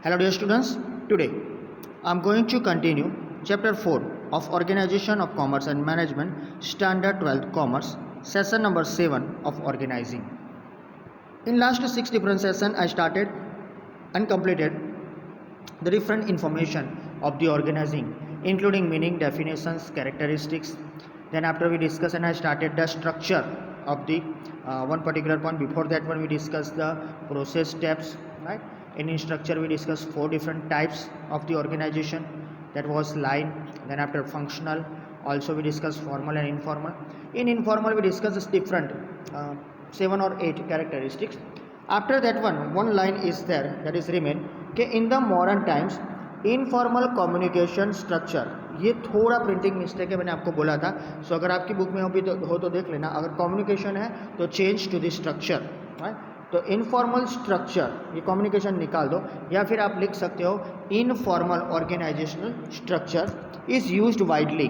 Hello dear students, today I am going to continue chapter 4 of Organization of Commerce and Management Standard 12th Commerce, session number 7 of organizing. In last 6 different sessions I started and completed the different information of the organizing, including meaning, definitions, characteristics. Then after we discuss and I started the structure of the one particular point. Before that one we discussed the process steps, right? In structure we discussed 4 different types of the organization, that was line. Then after functional, also we discussed formal and informal. In informal we discussed different 7 or 8 characteristics. After that one line is there, that is remain कि in the modern times informal communication structure. ये थोड़ा printing mistake है, मैंने आपको बोला था. सो अगर आपकी बुक में हो तो देख लेना. अगर कम्युनिकेशन है तो change to the structure, right. तो इनफॉर्मल स्ट्रक्चर, ये कम्युनिकेशन निकाल दो, या फिर आप लिख सकते हो informal organizational structure is used widely.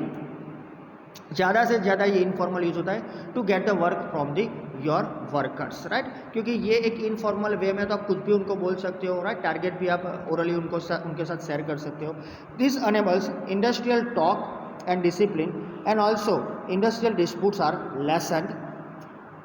ज़्यादा से ज़्यादा ये इनफॉर्मल यूज होता है to get the work from the your workers, right. क्योंकि ये एक इनफॉर्मल वे में तो आप कुछ भी उनको बोल सकते हो, राइट. टारगेट भी आप ओरली उनके साथ शेयर कर सकते हो. This enables industrial talk and discipline and also industrial disputes are lessened,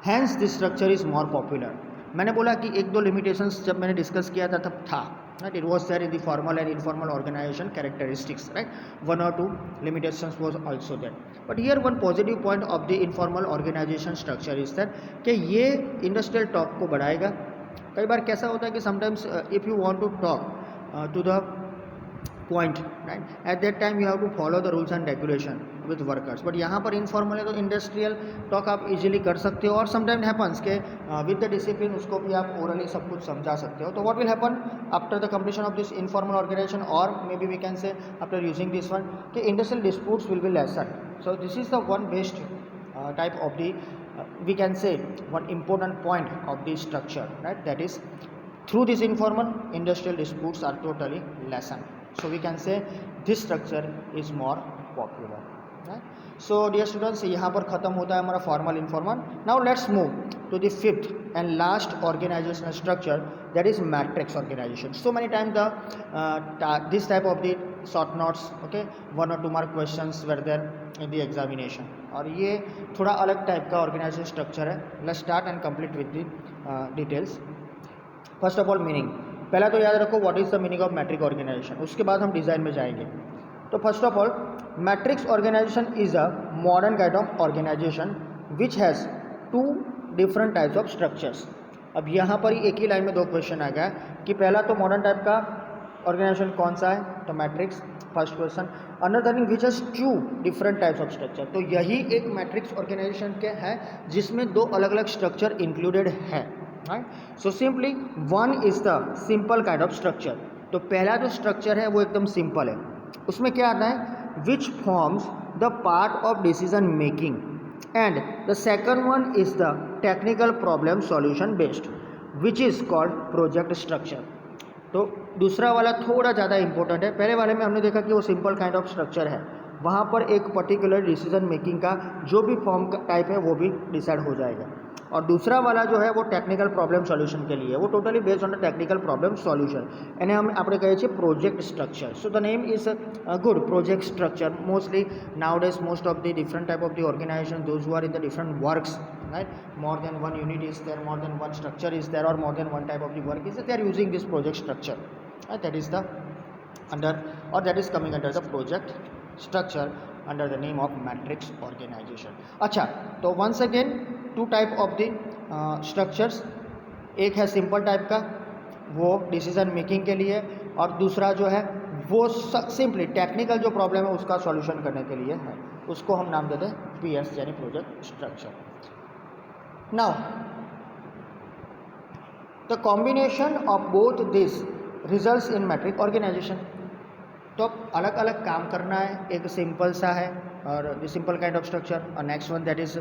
hence this structure is more popular. मैंने बोला कि 1-2 लिमिटेशंस जब मैंने डिस्कस किया था तब था, right. It was there in the formal and informal organization characteristics, right. 1 or 2 limitations was also there, but here one positive point of the informal organization structure is that कि ये industrial talk को बढ़ाएगा. कई बार कैसा होता है कि sometimes if you want to talk to the point, right, at that time you have to follow the rules and regulation with workers. but यहाँ पर informal है तो industrial talk आप easily कर सकते हो. और sometimes happens कि with the discipline उसको भी आप orally सब कुछ समझा सकते हो. तो what will happen after the completion of this informal organization, or maybe we can say after using this one, कि industrial disputes will be lessened. So this is the one best type of the we can say one important point of the structure, right. That is through this informal industrial disputes are totally lessened. So we can say this structure is more popular, right. So dear students, यहाँ पर ख़त्म होता है हमारा formal informal. Now let's move to the 5th and last organizational structure, that is matrix organization. So many times the this type of the short notes, okay, 1 or 2 mark questions were there in the examination. और ये थोड़ा अलग type का organization structure है. Let's start and complete with the details. First of all meaning, पहला तो याद रखो what is the meaning of matric organization. उसके बाद हम डिज़ाइन में जाएंगे. तो first of all matrix organization is a modern kind of organization which has 2 different types of structures. अब यहाँ पर ही एक ही लाइन में 2 क्वेश्चन आ गया कि पहला तो मॉडर्न टाइप का ऑर्गेनाइजेशन कौन सा है, तो matrix, first question. Another thing which has 2 different types of structure. तो यही एक मैट्रिक्स ऑर्गेनाइजेशन के है जिसमें 2 अलग अलग स्ट्रक्चर इंक्लूडेड है, right. So simply one is the simple kind of structure. तो पहला जो स्ट्रक्चर है वो एकदम सिंपल है. उसमें क्या आता है, which forms the part of decision making, and the second one is the technical problem solution based, which is called project structure. तो दूसरा वाला थोड़ा ज़्यादा इंपॉर्टेंट है. पहले वाले में हमने देखा कि वो सिंपल काइंड ऑफ स्ट्रक्चर है, वहाँ पर एक पर्टिकुलर डिसीजन मेकिंग का जो भी फॉर्म टाइप है वो भी डिसाइड हो जाएगा. और दूसरा वाला जो है वो टेक्निकल प्रॉब्लम सॉल्यूशन के लिए, वो totally based on the technical problem solution. એને આપણે કહીએ છીએ project structure. So the name is good, project structure. Mostly nowadays most of the different type of the organisation, those who are in the different works, right, more than one unit is there, more than one structure is there, or more than one type of the work is there, they are using this project structure, right. That is the under, or that is coming under the project structure under the name of matrix organization. अच्छा, तो once again 2 type of the structures. एक है simple type का, वो decision making के लिए, और दूसरा जो है वो सिंपली टेक्निकल जो प्रॉब्लम है उसका सॉल्यूशन करने के लिए है. उसको हम नाम देते हैं PS यानी project structure. Now the combination of both this results in matric organization. तो अब अलग अलग काम करना है. एक सिंपल सा है और the simple kind of structure, और next one that is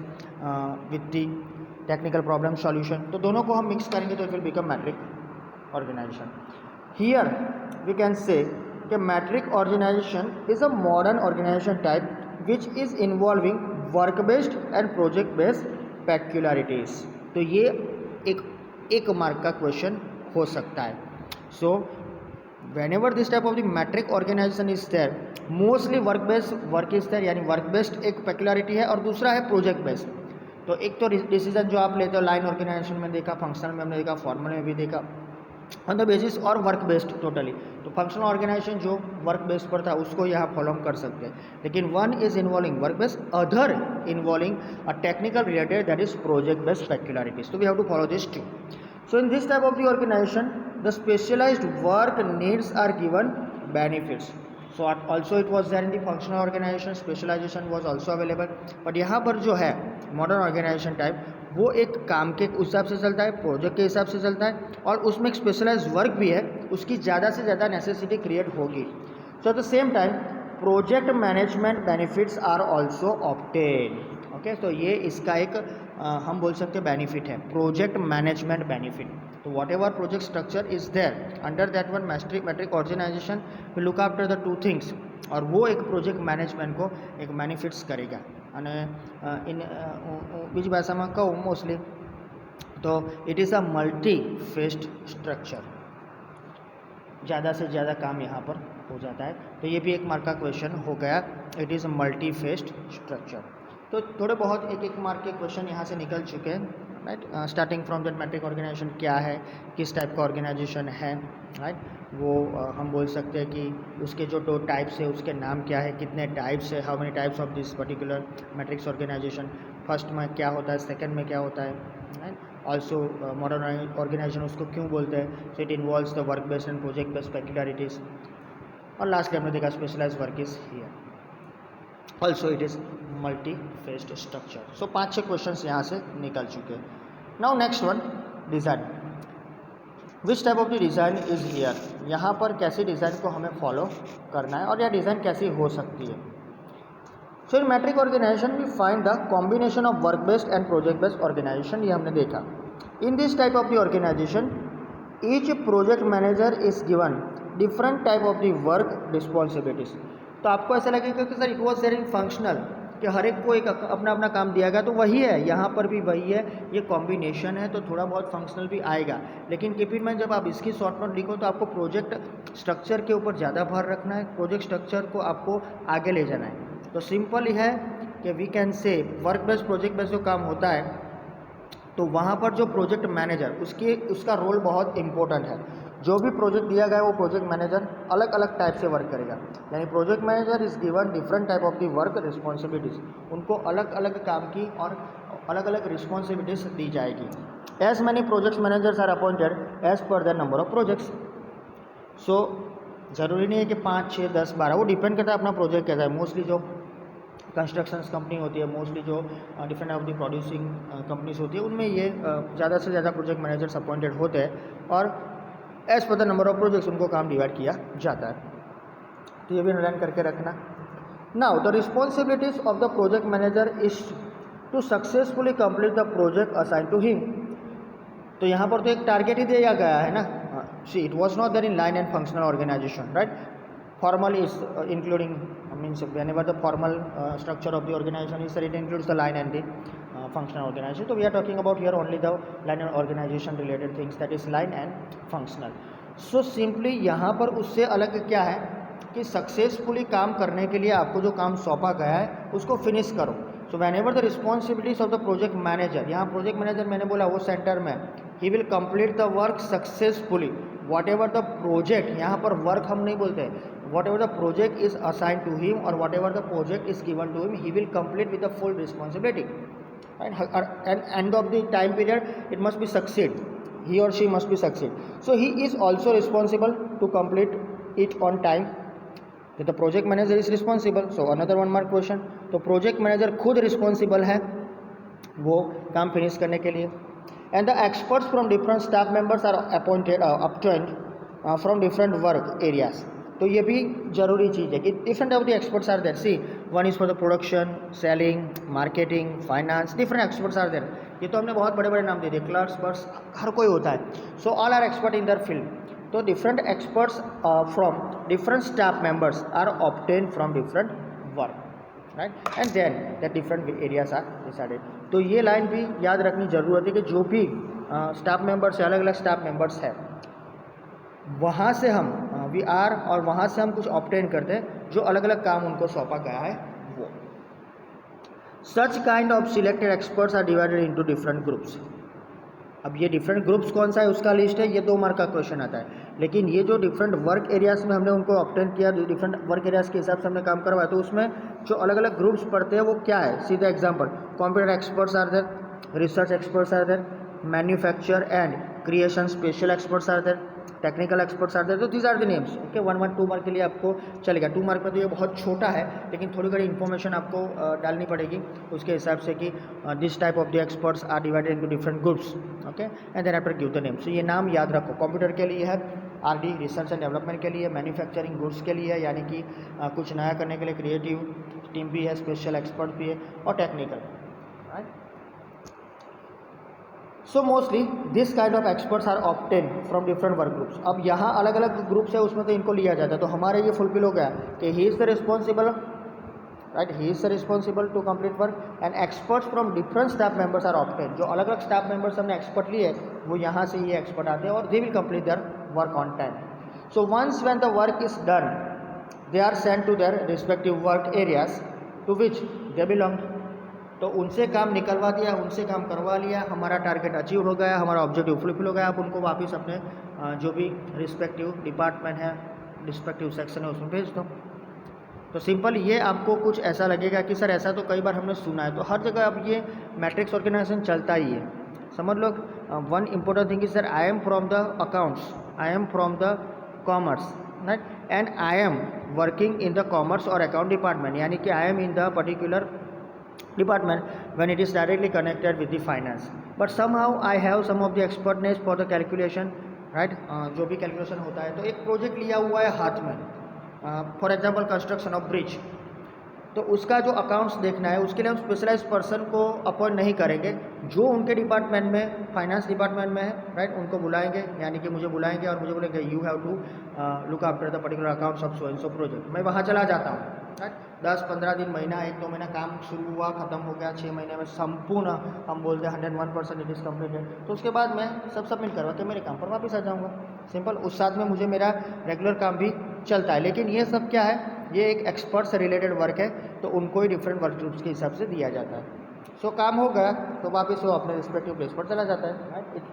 with the technical problem solution. तो दोनों को हम मिक्स करेंगे तो it will become matrix organisation. Here we can say कि matrix organisation is a modern organisation type which is involving work based and project based peculiarities. तो ये एक मार्क का क्वेश्चन हो सकता है. So whenever this type of the metric organization is there, mostly work based work is there, यानी work based एक पेक्युलरिटी है और दूसरा है प्रोजेक्ट बेस्ड. तो एक तो डिसीजन जो आप लेते हो लाइन ऑर्गेनाइजेशन में देखा, फंक्शनल में हमने देखा, फॉर्मल में भी देखा, ऑन द बेसिस और वर्क बेस्ड टोटली. तो फंक्शनल ऑर्गेनाइजेशन जो वर्क बेस्ड पर था उसको यहाँ फॉलो कर सकते हैं, लेकिन one is involving work based, other involving a technical related, that is project based peculiarities. तो we have to follow this two. So in this type of the organization, the specialized work needs are given benefits. So also it was there in the functional organization, specialization was also available. But यहाँ पर जो है modern organisation type, वो एक काम के उस हिसाब से चलता है, प्रोजेक्ट के हिसाब से चलता है, और उसमें एक स्पेशलाइज वर्क भी है, उसकी ज़्यादा से ज़्यादा नेसेसिटी क्रिएट होगी. So at the same time project management benefits are also obtain. Okay, तो ये इसका एक हम बोल सकते हैं बेनिफिट है, प्रोजेक्ट मैनेजमेंट बेनिफिट. तो whatever project structure is there under that one matric organization will look after the two things, और वो एक प्रोजेक्ट मैनेजमेंट को एक बेनिफिट्स करेगा. અને બીજી ભાષામાં કહું મોસ્ટલી તો it is a multi faced structure, ज़्यादा से ज़्यादा काम यहाँ पर हो जाता है. तो ये भी एक मार्क का क्वेश्चन हो गया, it is a multi faced structure. तो थोड़े बहुत एक एक मार्क के क्वेश्चन यहाँ से निकल चुके हैं, right. Starting from that matric organization क्या है, किस टाइप का ऑर्गेनाइजेशन है, राइट. वो हम बोल सकते हैं कि उसके जो 2 टाइप्स है उसके नाम क्या है, कितने टाइप्स है, how many types of this particular matrix organization, first में क्या होता है, सेकंड में क्या होता है, राइट. ऑल्सो मॉडर्न ऑर्गेनाइजेशन उसको क्यों बोलते हैं, so it involves the work based and project based peculiarities. और लास्ट हमने देखा specialize work is here, also it is multi faced structure. So 5-6 question यहाँ से निकल चुके हैं. Now next one, design. Which type of the design is here, यहाँ पर कैसी डिज़ाइन को हमें फॉलो करना है और यह डिज़ाइन कैसी हो सकती है. So in matric organisation we find the combination of work based and project based organisation, ये हमने देखा. In this type of the organisation each project manager is given different type of the work responsibilities. तो आपको ऐसा लगेगा कि sir it was there in functional, कि हर एक को एक अपना अपना काम दिया गया, तो वही है यहाँ पर भी वही है, ये कॉम्बिनेशन है तो थोड़ा बहुत फंक्शनल भी आएगा. लेकिन कीप इन माइंड जब आप इसकी शॉर्ट नोट लिखो तो आपको प्रोजेक्ट स्ट्रक्चर के ऊपर ज़्यादा भार रखना है, प्रोजेक्ट स्ट्रक्चर को आपको आगे ले जाना है. तो सिंपल ही है कि we can say work based project based जो काम होता है तो वहाँ पर जो प्रोजेक्ट मैनेजर उसका रोल बहुत इंपॉर्टेंट है. जो भी प्रोजेक्ट दिया गया है वो प्रोजेक्ट मैनेजर अलग अलग टाइप से वर्क करेगा, यानी project manager is given different type of the work responsibilities. उनको अलग अलग काम की और अलग अलग रिस्पॉन्सिबिलिटीज़ दी जाएगी. As many project managers are appointed as per the number of projects. So ज़रूरी नहीं है कि 5, 6, 10, 12, वो डिपेंड करता है अपना प्रोजेक्ट कैसा है. मोस्टली जो कंस्ट्रक्शंस कंपनी होती है, मोस्टली जो different of the producing companies होती है, उनमें ये ज़्यादा से ज़्यादा प्रोजेक्ट मैनेजर्स अपॉइंटेड होते हैं और as per the number of projects उनको काम डिवाइड किया जाता है. तो ये भी अंडरलाइन करके रखना. Now the responsibilities of the project manager is to successfully complete the project assign to him. तो यहाँ पर तो एक टारगेट ही दिया गया है ना. See it was not there in line and functional organization, right. Formal is including means whenever the formal structure of the organization is there, it includes the line and the functional organization. So we are talking about here only the line and organization related things, that is line and functional. So simply यहाँ पर उससे अलग क्या है कि successfully काम करने के लिए आपको जो काम सौंपा गया है उसको फिनिश करो. So when ever the responsibilities of the project manager, यहाँ प्रोजेक्ट मैनेजर मैंने बोला वो सेंटर में, he will complete the work successfully. What ever the project, यहाँ पर वर्क हम नहीं बोलते, whatever the project is assigned to him or whatever the project is given to him, he will complete with the full responsibility. And end of the time period, it must be succeed. He or she must be succeed. So he is also responsible to complete it on time. That the project manager is responsible. So another one mark question. तो project manager खुद responsible है वो काम finish करने के लिए. And the experts from different staff members are obtained from different work areas. तो ये भी जरूरी चीज़ है कि different of the experts are there. See one is for the production, selling, marketing, finance, different experts are there. ये तो हमने बहुत बड़े बड़े नाम दे दिए, क्लर्क्स, बर्स, हर कोई होता है. So all are expert in their field. तो different experts from different staff members are obtain from different work, right. And then that different areas are decided. तो ये लाइन भी याद रखनी जरूरत है कि जो भी स्टाफ मेंबर्स, अलग अलग स्टाफ मेंबर्स है, वहाँ से हम वी आर, और वहाँ से हम कुछ ऑब्टेन करते हैं जो अलग अलग काम उनको सौंपा गया है वो. Such kind of selected experts are divided into different groups. अब ये डिफरेंट ग्रुप्स कौन सा है उसका लिस्ट है, ये 2 मार्क का क्वेश्चन आता है. लेकिन ये जो डिफरेंट वर्क एरियाज में हमने उनको ऑब्टेन किया, जो डिफरेंट वर्क एरियाज के हिसाब से हमने काम करवाया, तो उसमें जो अलग अलग ग्रुप्स पढ़ते हैं वो क्या है. सीधा example, computer experts are there, research experts are there, manufacture and creation special experts are there, technical experts are there. तो these are the names. Okay, 1 2 mark के लिए आपको चलेगा. 2 मार्क में तो ये बहुत छोटा है, लेकिन थोड़ी बड़ी इन्फॉर्मेशन आपको डालनी पड़ेगी उसके हिसाब से कि this type of the experts are divided into different groups. Okay, and then after give the name. So ये नाम याद रखो. कंप्यूटर के लिए है आरडी, रिसर्च एंड डेवलपमेंट के लिए, मैन्युफैक्चरिंग गुड्स के लिए यानी कि कुछ नया करने के लिए क्रिएटिव टीम भी है, स्पेशल एक्सपर्ट भी है, और technical. Right. So mostly this kind of experts are obtain from different work groups. अब यहाँ अलग अलग ग्रुप्स है, उसमें तो इनको लिया जाता है. तो हमारे ये फुलफिल हो गया कि he is the responsible, right, he is the responsible to complete work, and experts from different staff members are obtain. जो अलग अलग स्टाफ मेंबर्स हमने एक्सपर्ट लिए वो यहाँ से ये एक्सपर्ट आते हैं और they will complete their work on time. So once when the work is done they are sent to their respective work areas to which they belong. तो उनसे काम निकलवा दिया, उनसे काम करवा लिया, हमारा टारगेट अचीव हो गया, हमारा ऑब्जेक्टिव फुलफिल हो गया. आप उनको वापस अपने जो भी रिस्पेक्टिव डिपार्टमेंट है, रिस्पेक्टिव सेक्शन है, उसमें भेज दो. तो सिंपल ये आपको कुछ ऐसा लगेगा कि सर ऐसा तो कई बार हमने सुना है. तो हर जगह अब ये मैट्रिक्स ऑर्गेनाइजेशन चलता ही है. समझ लो. One important thing is sir I am from the accounts, I am from the commerce, right, and I am working in the commerce और अकाउंट डिपार्टमेंट, यानी कि I am in the particular department when it is directly connected with the finance, but somehow I have some of the expertness for the calculation, right. जो भी calculation होता है, तो एक project लिया हुआ है हाथ में, for example construction of bridge, तो उसका जो अकाउंट्स देखना है उसके लिए हम स्पेशलाइज पर्सन को अपॉइंट नहीं करेंगे. जो उनके डिपार्टमेंट में, फाइनेंस डिपार्टमेंट में है, राइट, उनको बुलाएंगे, यानी कि मुझे बुलाएंगे और मुझे बोलेंगे you have to look after the particular accounts of so and so project. मैं वहाँ चला जाता हूँ, राइट. 10-15 दिन, महीना, 1-2 महीना काम शुरू हुआ, ख़त्म हो गया, 6 महीने में संपूर्ण हम बोलते हैं 101% इट इज़ कम्प्लीटेड. तो उसके बाद मैं सब सबमिट करवा के मेरे काम पर वापस आ जाऊँगा. सिंपल. उस साथ में मुझे मेरा रेगुलर काम भी चलता है. लेकिन ये सब क्या है, ये एक एक्सपर्ट से रिलेटेड वर्क है, तो उनको ही डिफरेंट वर्क ग्रुप्स के हिसाब से दिया जाता है. सो काम हो गया तो वापस वो अपने रिस्पेक्टिव प्लेस पर चला जाता है, right. It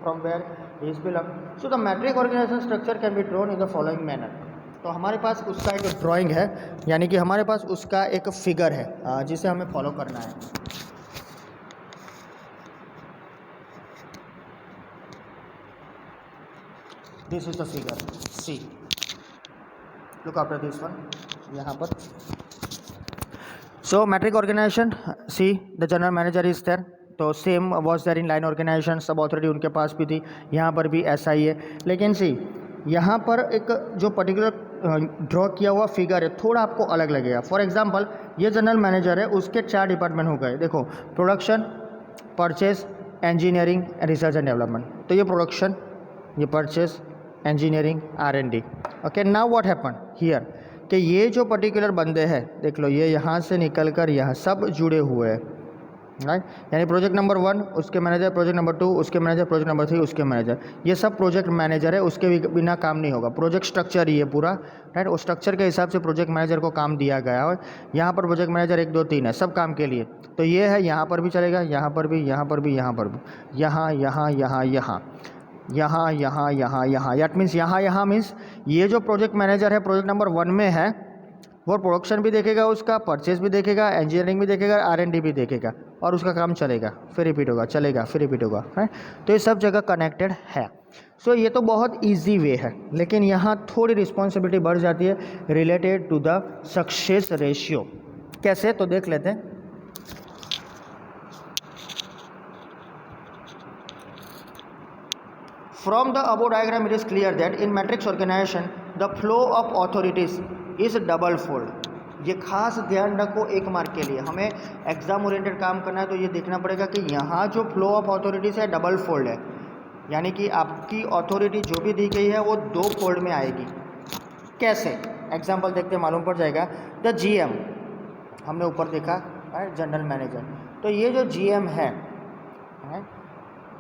from where he is belong. So the matrix organisation structure can be drawn in the following manner. तो हमारे पास उसका एक ड्राइंग है, यानी कि हमारे पास उसका एक फिगर है जिसे हमें फॉलो करना है. This is the figure. See, look after this one. यहाँ पर so matrix organisation, see the general manager is there. तो same was there in line organisation, सब ऑथोरिटी उनके पास भी थी. यहाँ पर भी ऐसा ही है. लेकिन सी यहाँ पर एक जो पर्टिकुलर ड्रॉ किया हुआ फिगर है थोड़ा आपको अलग लगेगा. फॉर एग्जांपल ये जनरल मैनेजर है, उसके 4 डिपार्टमेंट हो गए. देखो, production, purchase, engineering, research and development. तो ये प्रोडक्शन, ये purchase, engineering, R&D. Okay, now what happen here कि ये जो पर्टिकुलर बंदे हैं, देख लो, ये यहाँ से निकल कर यहाँ सब जुड़े हुए हैं, राइट. यानी प्रोजेक्ट नंबर 1 उसके मैनेजर, प्रोजेक्ट नंबर 2 उसके मैनेजर, प्रोजेक्ट नंबर 3 उसके मैनेजर. ये सब प्रोजेक्ट मैनेजर है, उसके बिना काम नहीं होगा. प्रोजेक्ट स्ट्रक्चर ही है पूरा, राइट. उस स्ट्रक्चर के हिसाब से प्रोजेक्ट मैनेजर को काम दिया गया है. यहाँ पर प्रोजेक्ट मैनेजर 1 2 3 है सब काम के लिए. तो ये है, यहाँ पर भी चलेगा, यहाँ पर भी, यहाँ पर भी, यहाँ पर भी, यहाँ यहाँ यहाँ यहाँ यहाँ यहाँ यहाँ यहाँ. दैट मीन्स यहाँ यहाँ मीन्स ये जो प्रोजेक्ट मैनेजर है प्रोजेक्ट नंबर 1 में है, वो प्रोडक्शन भी देखेगा, उसका परचेज भी देखेगा, इंजीनियरिंग भी देखेगा, R&D भी देखेगा, और उसका काम चलेगा, फिर रिपीट होगा, चलेगा, फिर रिपीट होगा, है. तो ये सब जगह कनेक्टेड है. सो ये तो बहुत इजी वे है, लेकिन यहाँ थोड़ी रिस्पॉन्सिबिलिटी बढ़ जाती है related to the success ratio. कैसे, तो देख लेते हैं. From the above diagram it is clear that in matrix organization the flow of authorities is double fold. ये खास ध्यान रखो, 1 मार्क के लिए हमें एग्जाम ओरिएंटेड काम करना है, तो ये देखना पड़ेगा कि यहाँ जो फ्लो ऑफ अथॉरिटीज़ है डबल फोल्ड है, यानी कि आपकी अथॉरिटी जो भी दी गई है वो 2 फोल्ड में आएगी. कैसे, एग्जाम्पल देखते मालूम पड़ जाएगा. द GM हमने ऊपर देखा, जनरल मैनेजर. तो ये जो GM है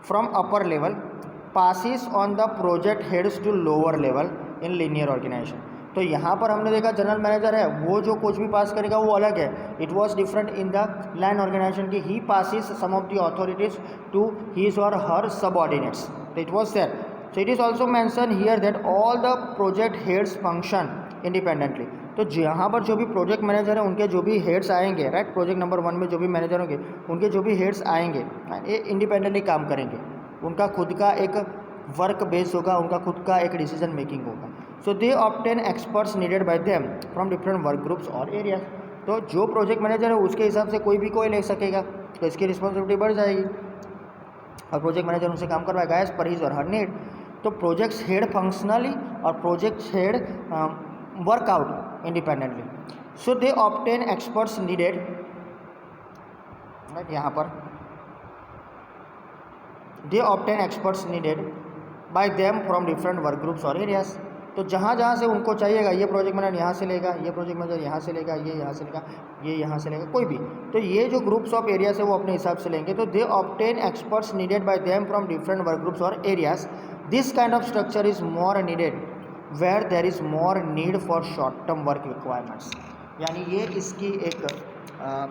from upper level passes on the project heads to lower level in linear organisation. तो यहाँ पर हमने देखा जनरल मैनेजर है, वो जो कुछ भी पास करेगा वो अलग है। It was different in the line organisation की he passes some of the authorities to his और हर सबऑर्डिनेट्स। तो it was there. So it is also mention here that all the project heads function independently. तो यहाँ पर जो भी project manager है उनके जो भी हेड्स आएंगे, राइट, प्रोजेक्ट नंबर 1 में जो भी मैनेजर होंगे उनके जो भी हेड्स आएंगे ये इंडिपेंडेंटली काम करेंगे। उनका खुद का एक वर्क बेस होगा, उनका खुद का एक डिसीजन मेकिंग होगा। So they obtain experts needed by them from different work groups और एरियाज। तो जो प्रोजेक्ट मैनेजर है उसके हिसाब से कोई ले सकेगा, तो इसकी रिस्पॉन्सिबिलिटी बढ़ जाएगी और प्रोजेक्ट मैनेजर उनसे काम करवाएगा एज पर हिज और हर नीड। तो प्रोजेक्ट्स हेड फंक्शनली और project head work out independently. So they obtain experts needed, right, यहाँ पर they obtain experts needed by them from different work groups और एरियाज। तो जहाँ से उनको चाहिएगा, ये प्रोजेक्ट मैनेजर यहाँ से लेगा, ये प्रोजेक्ट मैनेजर यहाँ से लेगा, ये यहाँ से लेगा, ये यहाँ से लेगा, कोई भी। तो ये जो ग्रुप्स ऑफ एरियाज है वो अपने हिसाब से लेंगे। तो they obtain experts needed by them from different work groups और areas. This kind of structure is more needed where there is more need for short term work requirements. यानी ये इसकी एक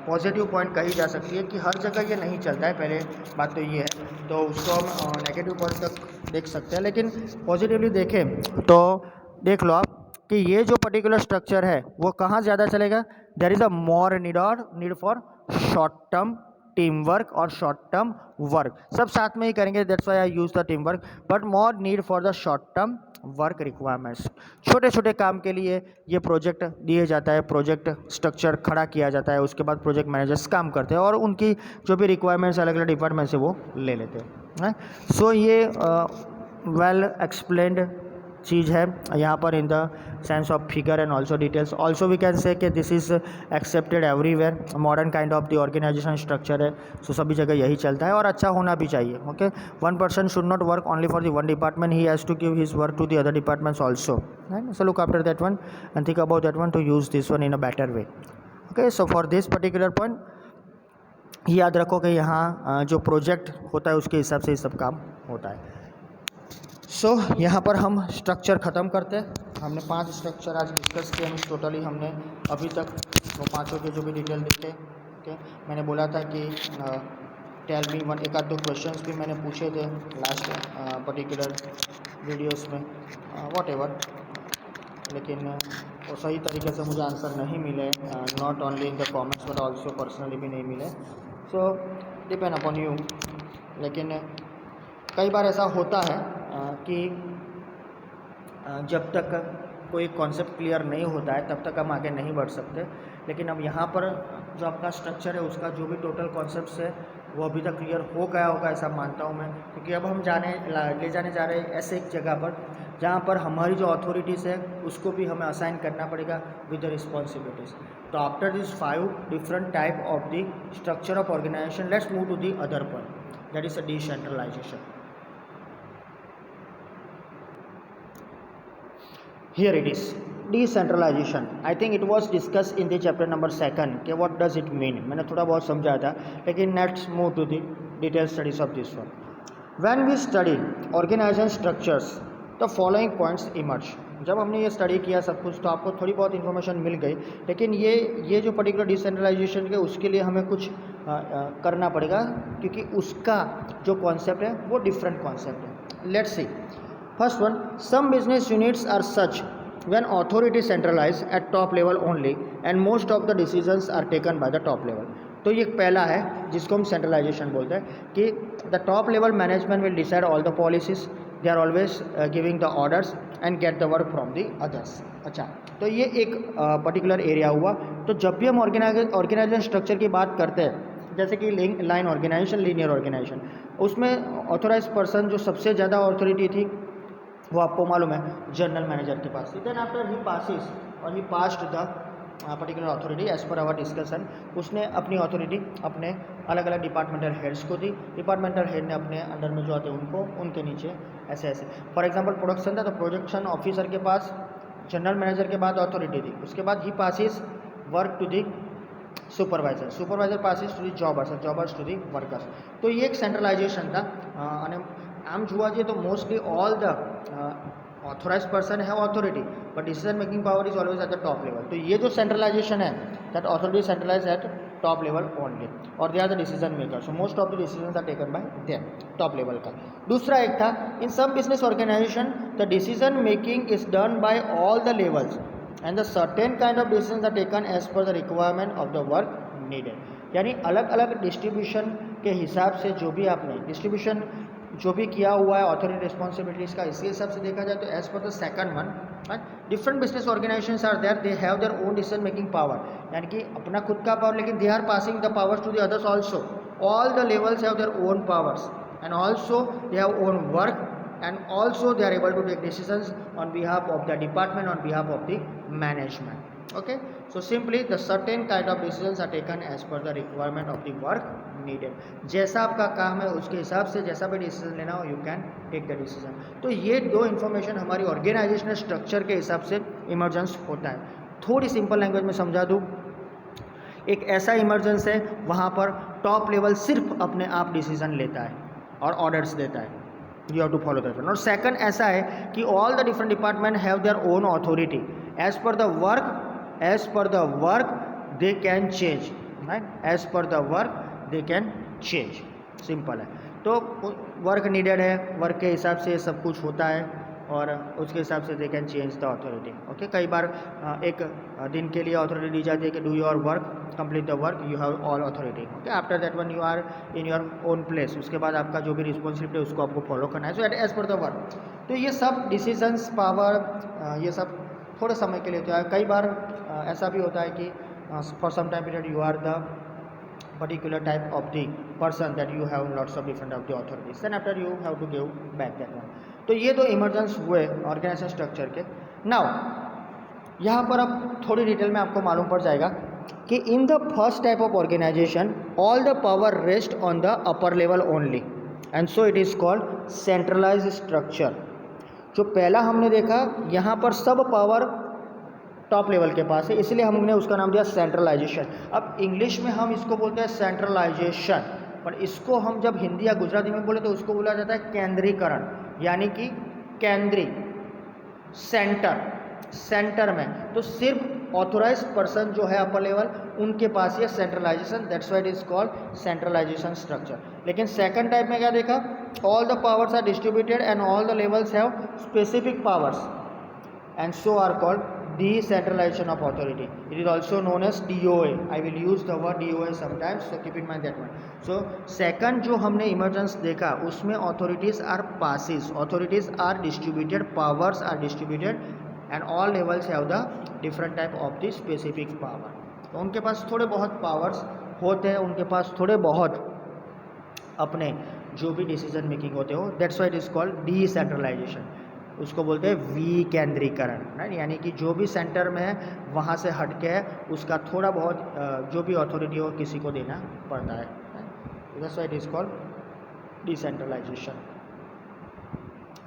पॉजिटिव पॉइंट कही जा सकती है कि हर जगह ये नहीं चलता है, पहले बात तो ये है। तो उसको हम नेगेटिव पॉइंट तक देख सकते हैं, लेकिन पॉजिटिवली देखें तो देख लो आप कि ये जो पर्टिकुलर स्ट्रक्चर है वो कहाँ ज़्यादा चलेगा। There is a more need for short term team work और शॉर्ट टर्म वर्क, सब साथ में ही करेंगे, that's why I use the team work, but more need for the short term work requirements. छोटे छोटे काम के लिए ये प्रोजेक्ट दिए जाता है, प्रोजेक्ट स्ट्रक्चर खड़ा किया जाता है, उसके बाद प्रोजेक्ट मैनेजर्स काम करते हैं और उनकी जो भी रिक्वायरमेंट्स अलग अलग डिपार्टमेंट से वो ले लेते हैं। सो ये वेल एक्सप्लेन्ड चीज़ है यहाँ पर in the sense of figure and also details. Also we can say कि this is accepted everywhere, modern kind of the organisation structure है, सो सभी जगह यही चलता है और अच्छा होना भी चाहिए। Okay, one person should not work only for the one department, he has to give his work to the other departments also, right. So look after that one and think about that one to use this one in a better way. Okay, so for this particular point याद रखो कि यहाँ जो project होता है उसके हिसाब से ये सब काम होता है। सो यहाँ पर हम स्ट्रक्चर ख़त्म करते हैं। हमने 5 स्ट्रक्चर आज डिस्कस किए, हम टोटली हमने अभी तक वो पाँचों के जो भी डिटेल देखे। ओके, मैंने बोला था कि टेल मी वन, एक आध 2 क्वेश्चंस भी मैंने पूछे थे लास्ट पर्टिकुलर वीडियोस में, व्हाटएवर, लेकिन वो सही तरीके से मुझे आंसर नहीं मिले, not only in the comments but also personally भी नहीं मिले। सो डिपेंड अपॉन यू। लेकिन कई बार ऐसा होता है कि जब तक कोई कॉन्सेप्ट क्लियर नहीं होता है तब तक हम आगे नहीं बढ़ सकते। लेकिन अब यहाँ पर जो आपका स्ट्रक्चर है उसका जो भी टोटल कॉन्सेप्ट्स है वो अभी तक क्लियर हो गया होगा, ऐसा मानता हूँ मैं, क्योंकि अब हम ले जाने जा रहे हैं ऐसे एक जगह पर जहाँ पर हमारी जो अथॉरिटीज़ है उसको भी हमें असाइन करना पड़ेगा विद द रिस्पॉन्सिबिलिटीज़। तो after this 5 different type of the structure of organisation, let's move to the other point, that is a decentralisation. Here it is, decentralization. I think it was discussed in the chapter number 2 कि what does it mean. मैंने थोड़ा बहुत समझा था, लेकिन let's move to the detailed studies of this one. When we study organization structures, the following points emerge. जब हमने ये स्टडी किया सब कुछ तो आपको थोड़ी बहुत इन्फॉर्मेशन मिल गई, लेकिन ये जो पर्टिकुलर डिसेंट्रलाइजेशन है उसके लिए हमें कुछ करना पड़ेगा, क्योंकि उसका जो कॉन्सेप्ट है वो डिफरेंट कॉन्सेप्ट है। Let's see, first one, some business units are such when authority centralized at top level only and most of the decisions are taken by the top level. तो ये पहला है जिसको हम सेंट्रलाइजेशन बोलते हैं कि the top level management will decide all the policies, they are always giving the orders and get the work from the others. अच्छा, तो ये एक पर्टिकुलर एरिया हुआ। तो जब भी हम ऑर्गेनाइजेशन स्ट्रक्चर की बात करते हैं, जैसे कि लाइन ऑर्गेनाइजेशन, लीनियर ऑर्गेनाइजेशन, उसमें ऑथोराइज पर्सन जो सबसे ज़्यादा ऑथोरिटी थी वो आपको मालूम है जनरल मैनेजर के पास थी। देन आफ्टर ही पासिस और he passed the particular authority as per our discussion, उसने अपनी अथॉरिटी अपने अलग अलग डिपार्टमेंटल हेड्स को दी। डिपार्टमेंटल हेड ने अपने अंडर में जो आते उनको, उनके नीचे ऐसे ऐसे। फॉर एग्जांपल प्रोडक्शन था तो प्रोडक्शन ऑफिसर के पास जनरल मैनेजर के बाद अथॉरिटी थी। उसके बाद he passes work to the supervisor, supervisor passes to the jobbers, jobbers to the workers. तो ये एक सेंट्रलाइजेशन था। અને આમ જોવા જઈએ તો mostly all the authorize person है authority, but decision making power is always at the top level. तो ये जो सेंट्रलाइजेशन है, that authority centralise at top level only, और they are the decision maker. So most of the decision are taken by them, top level का. दूसरा एक था, in some business organisation the decision making is done by all the levels and the certain kind of decision are taken as per the requirement of the work needed. यानी अलग अलग distribution के हिसाब से जो भी आपने डिस्ट्रीब्यूशन जो भी किया हुआ है ऑथोरिटी रिस्पॉन्सिबिलिटीज़ का, इसी हिसाब से देखा जाए तो as per the second one, different business organisations are there, they have their own decision making power. यानी कि अपना खुद का पावर, लेकिन they are passing the powers to the others also. All the levels have their own powers and also they have own work and also they are able to take decisions on behalf of the department, on behalf of the management. Okay, so simply the certain kind of decisions are taken as per the requirement of the work needed. जैसा आपका काम है उसके हिसाब से जैसा भी decision लेना हो, you can take the decision. तो ये दो इन्फॉर्मेशन हमारी ऑर्गेनाइजेशनल स्ट्रक्चर के हिसाब से इमरजेंस होता है. थोड़ी सिंपल लैंग्वेज में समझा दूँ, एक ऐसा इमरजेंस है वहाँ पर टॉप लेवल सिर्फ अपने आप डिसीजन लेता है और ऑर्डर्स देता है, you have to follow that one. और सेकंड ऐसा है कि all the different department have their own authority, as per the work they can change, right, as per the work they can change. Simple है. तो work needed है, work के हिसाब से सब कुछ होता है और उसके हिसाब से दे can change the authority. Okay, कई बार एक दिन के लिए अथॉरिटी दी जाती है कि do your work, complete the work, you have all authority. Okay, after that one you are in your own place. उसके बाद आपका जो भी रिस्पॉन्सिबिलिटी है उसको आपको फॉलो करना है. So as per the work. तो ये सब डिसीजंस पावर ये सब थोड़े समय के लिए होता है. कई बार ऐसा भी होता है कि for some time period you are the particular type of the person that you have lots of different of the authorities, then after you have to give back that one. तो ये दो इमरजेंस हुए organisation structure के. Now यहाँ पर अब थोड़ी detail में आपको मालूम पड़ जाएगा कि in the first type of organisation all the power rest on the upper level only and so it is called centralise structure. जो पहला हमने देखा यहाँ पर सब पावर टॉप लेवल के पास है, इसलिए हमने उसका नाम दिया सेंट्रलाइजेशन. अब इंग्लिश में हम इसको बोलते हैं सेंट्रलाइजेशन, पर इसको हम जब हिंदी या गुजराती में बोले तो उसको बोला जाता है केंद्रीकरण. यानी कि केंद्री, सेंटर में. तो सिर्फ ऑथोराइज पर्सन जो है अपर लेवल उनके पास ये centralisation, that's why it is called centralisation structure. लेकिन सेकंड टाइप में क्या देखा, all the powers are distributed and all the levels have specific powers and so are called decentralization of authority. It is also known as DOA. I will use the word DOA sometimes, so keep in mind that one. So second जो हमने emergence देखा उसमें authorities are passes, authorities are distributed, powers are distributed and all levels have the different type of the specific power. तो उनके पास थोड़े बहुत powers होते हैं, उनके पास थोड़े बहुत अपने जो भी डिसीजन मेकिंग होते हो, that's why it is called decentralisation. उसको बोलते हैं विकेंद्रीकरण, राइट. यानी कि जो भी सेंटर में है वहाँ से हट के है उसका थोड़ा बहुत जो भी अथॉरिटी हो किसी को देना पड़ता है. That's why it is called decentralisation.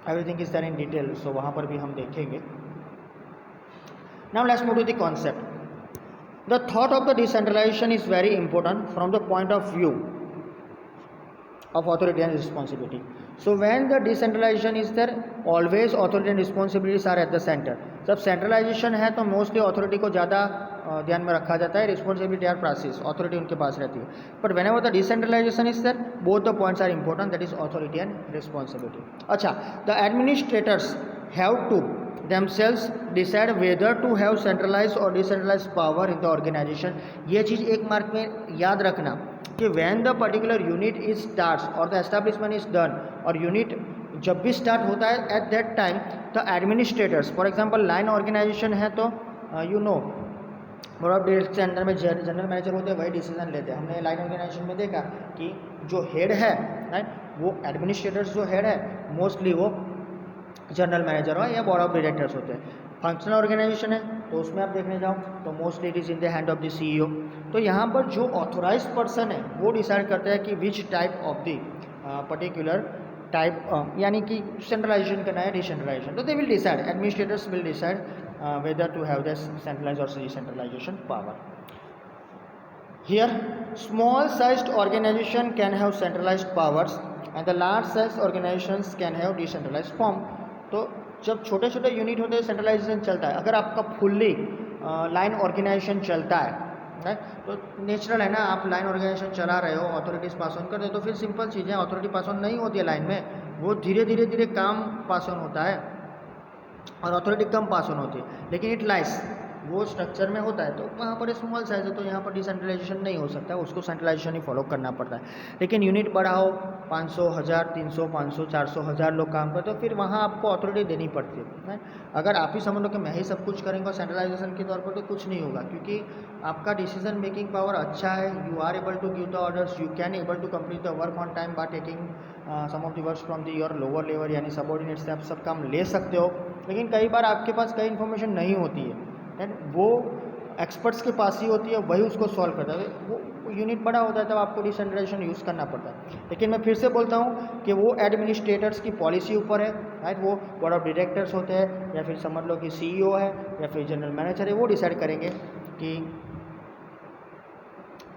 Everything is there in detail, so वहाँ पर भी हम देखेंगे. Now let's move to the concept. The thought of the decentralisation is very important from the point of view of authority and responsibility. So when the decentralization is there, always authority and responsibilities are at the center. जब centralisation है तो mostly authority को ज़्यादा ध्यान में रखा जाता है, रिस्पॉन्सिबिलिटी आर प्रासिस, अथॉरिटी उनके पास रहती है. But whenever the decentralisation is there, both the points are important, that is authority and responsibility. अच्छा, the administrators have to themselves decide whether to have centralized or decentralized power in the organization. ये चीज़ एक mark में याद रखना कि when the particular unit is starts or the establishment is done, और unit जब भी स्टार्ट होता है at that time the administrators, for example line organisation है तो you know board of directors के अंदर में जनरल मैनेजर होते हैं, वही डिसीजन लेते हैं. हमने लाइन ऑर्गेनाइजेशन में देखा कि जो हेड है, राइट, वो एडमिनिस्ट्रेटर्स जो हेड है मोस्टली वो जनरल मैनेजर हो या बोर्ड ऑफ डायरेक्टर्स होते हैं. फंक्शनल ऑर्गेनाइजेशन है तो उसमें आप देखने जाओ तो mostly it is in the hand of the CEO. तो यहाँ पर जो ऑथोराइज पर्सन है वो डिसाइड करता है कि which type of the particular type, यानी कि सेंट्रलाइजेशन करना है डिसेंट्रलाइजेशन. तो they will decide, administrators will decide whether to have the centralise और decentralisation power. Here small sized organisation can have centralised powers and the large size organizations can have decentralized form. तो जब छोटे छोटे unit होते हैं centralisation चलता है। अगर आपका फुल्ली लाइन ऑर्गेनाइजेशन चलता है, राइट, तो नेचुरल है ना, आप लाइन ऑर्गेनाइजेशन चला रहे हो, अथॉरिटीज़ पास ऑन करते हो, तो फिर सिंपल चीज़ें, अथॉरिटी पास ऑन नहीं होती है लाइन में, वो धीरे धीरे धीरे काम पास ऑन होता है और अथॉरिटी कम पास ऑन होती है। लेकिन इट लाइस वो स्ट्रक्चर में होता है, तो वहाँ पर स्मॉल साइज है, तो यहाँ पर डिसेंट्रलाइजेशन नहीं हो सकता, उसको सेंट्रलाइजेशन ही फॉलो करना पड़ता है। लेकिन यूनिट बढ़ाओ, 500, 1000, 300, 500, 400, 1000 लोग काम करते हो, फिर वहाँ आपको अथॉरिटी देनी पड़ती है। अगर आप ही समझ लो कि मैं ही सब कुछ करेंगे सेंट्रलाइजेशन के तौर पर, तो कुछ नहीं होगा, क्योंकि आपका डिसीजन मेकिंग पावर अच्छा है, you are able to give the orders, you can able to complete the work on time by taking some of the works from the your lower level, यानी सबऑर्डिनेट से आप सब काम ले सकते हो। लेकिन कई बार आपके पास कई इन्फॉर्मेशन नहीं होती है, एंड वो एक्सपर्ट्स के पास ही होती है, वही उसको सॉल्व करता है। वो यूनिट बड़ा होता है तब आपको डिसेंट्रलाइजेशन यूज़ करना पड़ता है। लेकिन मैं फिर से बोलता हूँ कि वो एडमिनिस्ट्रेटर्स की पॉलिसी ऊपर है, राइट, वो बोर्ड ऑफ डायरेक्टर्स होते हैं, या फिर समझ लो कि सीईओ है, या फिर जनरल मैनेजर है, वो डिसाइड करेंगे कि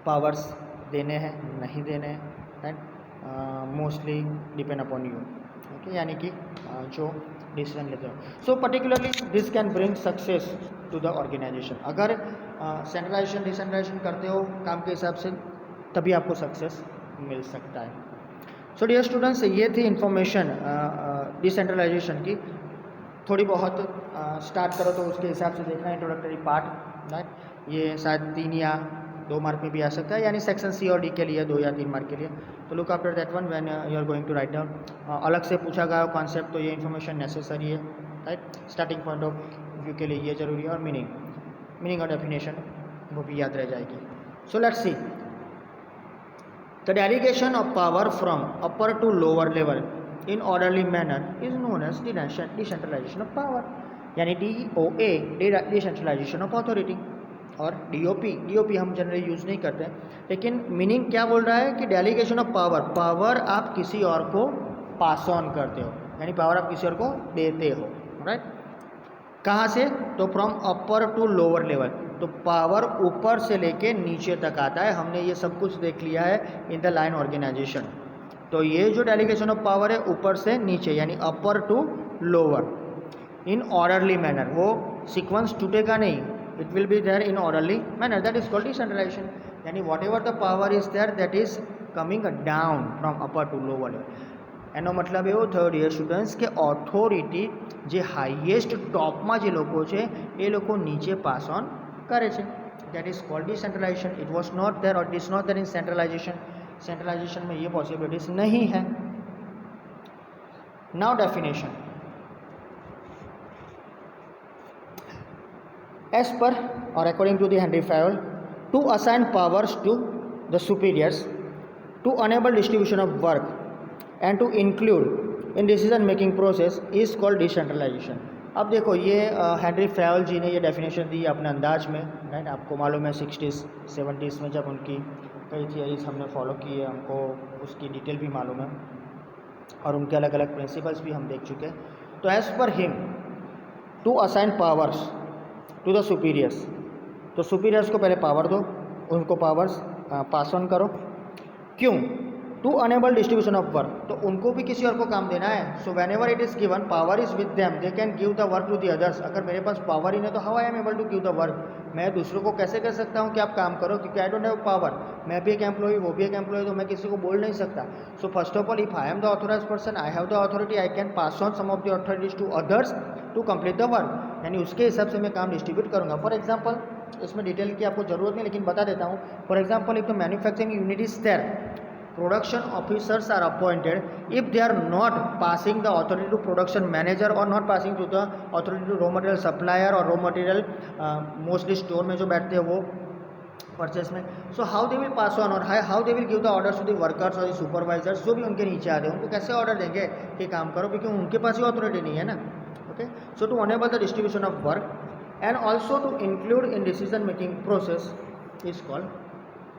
पावर्स देने हैं नहीं देने हैं, right. Mostly depend upon you, okay, यानी कि जो डिसीजन लेते हो। So particularly this can bring success to the organisation. अगर सेंट्रलाइजेशन डिसेंट्रलाइजेशन करते हो काम के हिसाब से, तभी आपको सक्सेस मिल सकता है। सो डियर स्टूडेंट्स, ये थी इंफॉर्मेशन डिसेंट्रलाइजेशन की। थोड़ी बहुत स्टार्ट करो तो उसके हिसाब से देखना इंट्रोडक्टरी पार्ट, राइट। ये शायद 3 या 2 मार्क में भी आ सकता है, यानी सेक्शन सी और डी के लिए 2 या 3 मार्क के लिए। तो look after that one when you are going to write down. अलग से पूछा गया कॉन्सेप्ट, तो ये इन्फॉर्मेशन नेसेसरी है, right. Starting point of view के लिए ये जरूरी है, और मीनिंग और डेफिनेशन वो भी याद रह जाएगी। So let's see the delegation of power from upper to lower level in orderly manner is known as decentralisation of power, यानी DOA डिसेंट्रलाइजेशन ऑफ अथॉरिटी, और DOP हम जनरली यूज़ नहीं करते, लेकिन मीनिंग क्या बोल रहा है कि डेलीगेशन ऑफ पावर आप किसी और को पास ऑन करते हो, यानी पावर आप किसी और को देते हो, राइट। कहाँ से? तो from upper to lower level, तो पावर ऊपर से लेके नीचे तक आता है। हमने ये सब कुछ देख लिया है इन द लाइन ऑर्गेनाइजेशन। तो ये जो डेलीगेशन ऑफ पावर है ऊपर से नीचे, यानी अपर to lower in orderly manner, वो सीक्वेंस टूटेगा नहीं, it will be there in orderly manner, that is called decentralization, yani whatever the power is there that is coming down from upper to lower level. એનો મતલબ એવો થયો dear students કે authority જે highest ટોપમાં જે લોકો છે એ લોકો નીચે પાસ ઓન કરે છે, that is called decentralization. it was not there, or it is not there in centralization. Centralisation में ये पॉसिबिलिटीज नहीं है. Now definition. As per or according to the Henry Fayol, to assign powers to the superiors, to enable distribution of work and to include in decision making process is called decentralization. अब देखो ये Henry फैयल जी ने ये definition दी अपने अंदाज में, right. आपको मालूम है 60s 70s में जब उनकी कई थियरीज हमने फॉलो की है, हमको उसकी डिटेल भी मालूम है और उनके अलग अलग प्रिंसिपल्स भी हम देख चुके हैं. तो as per him to assign powers to the superiors, तो सुपीरियर्स को पहले पावर दो, उनको पावर्स पास ऑन करो. क्यों? To enable distribution of work, तो उनको भी किसी और को काम देना है. So whenever it is given power is with them, they can give the work to the others. अगर मेरे पास पावर ही नहीं तो how I am able to give the work. मैं दूसरों को कैसे कह सकता हूँ कि आप काम करो, क्योंकि आई डोंट हैव पावर. मैं भी एक एम्प्लॉय, वो भी एक एम्प्लॉय, तो मैं किसी को बोल नहीं सकता. So first of all if I am the authorise person, I have the authority, I can pass on some of the authorities to others to complete the work. यानी उसके हिसाब से मैं काम डिस्ट्रीब्यूट करूँगा. फॉर एग्जाम्पल, इसमें detail की आपको जरूरत नहीं, लेकिन बता देता हूँ. For example, if the manufacturing unit is there, production officers are appointed if they are not passing the authority to production manager or not passing to the authority to raw material supplier or raw material mostly store में जो बैठते हैं वो purchase में. So how they will pass on और how they will give the orders to the workers और the supervisors जो भी उनके नीचे आते हैं, उनको कैसे ऑर्डर देंगे कि काम करो, क्योंकि उनके पास ही अथॉरिटी नहीं है ना. Okay. So to enable the distribution of work and also to include in decision making process is called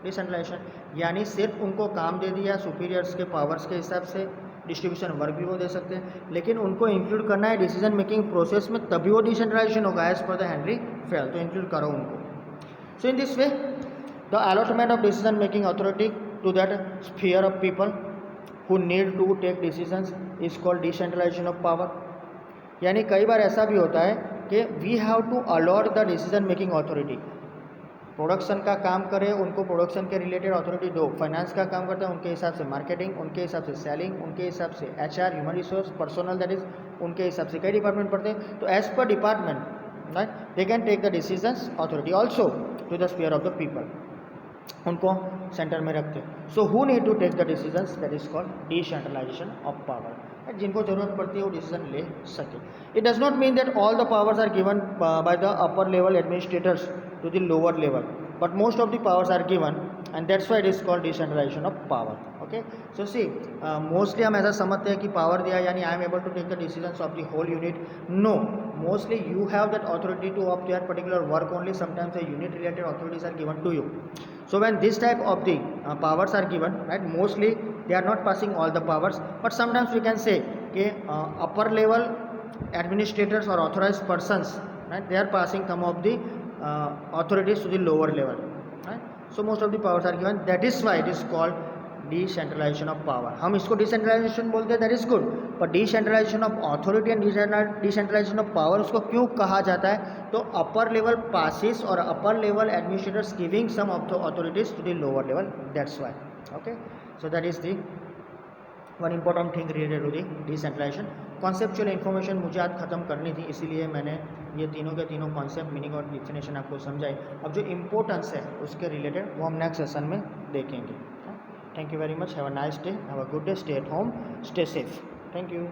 decentralisation. यानी सिर्फ उनको काम दे दिया सुपीरियर्स के पावर्स के हिसाब से, डिस्ट्रीब्यूशन वर्क भी वो दे सकते हैं, लेकिन उनको इंक्लूड करना है डिसीजन मेकिंग प्रोसेस में, तभी वो डिसेंट्रलाइजेशन होगा as per the Henri Fayol. तो इंक्लूड करो उनको. So in this way the allotment of decision making authority to that sphere of people who need to take decisions is called decentralisation of power. यानी कई बार ऐसा भी होता है कि we have to allot the decision making authority. Production का काम करे उनको प्रोडक्शन के रिलेटेड अथॉरिटी दो, फाइनेंस का काम करते हैं उनके हिसाब से मार्केटिंग, उनके हिसाब से सेलिंग, उनके हिसाब से HR human resource personal, that is उनके हिसाब से कई डिपार्टमेंट पढ़ते हैं। तो as per department right they can take the decisions authority also to the sphere of the people, उनको सेंटर में रखते हैं। So who need to take the decisions, that is called decentralisation of power. जिनको जरूरत पड़ती है वो decision ले सके। It does not mean that all the powers are given by the upper level administrators to the lower level, but most of the powers are given and that's why it is called decentralization of power. Okay, so see mostly हम ऐसा समझते हैं कि power दिया यानी I am able to take the decisions of the whole unit. No, mostly you have that authority to opt your particular work only. Sometimes the unit related authorities are given to you. So when this type of the powers are given, right, mostly they are not passing all the powers, but sometimes we can say कि upper level administrators or authorized persons, right, they are passing some of the authorities to the lower level, right? So most of the powers are given, that is why it is called decentralization of power. हम इसको decentralization बोलते हैं, that is good, but decentralization of authority and decentralization of power उसको क्यों कहा जाता है? तो upper level passes और upper level administrators giving some of the authorities to the lower level, that's why. Okay, so that is the one important thing related to the decentralisation. Conceptual information मुझे आज खत्म करनी थी, इसीलिए मैंने ये तीनों के तीनों कॉन्सेप्ट मीनिंग और डिफिनेशन आपको समझाई। अब जो इम्पोर्टेंस है उसके रिलेटेड वो हम नेक्स्ट सेशन में देखेंगे। Thank you very much, have a nice day, have a good day, stay at home, stay safe, thank you.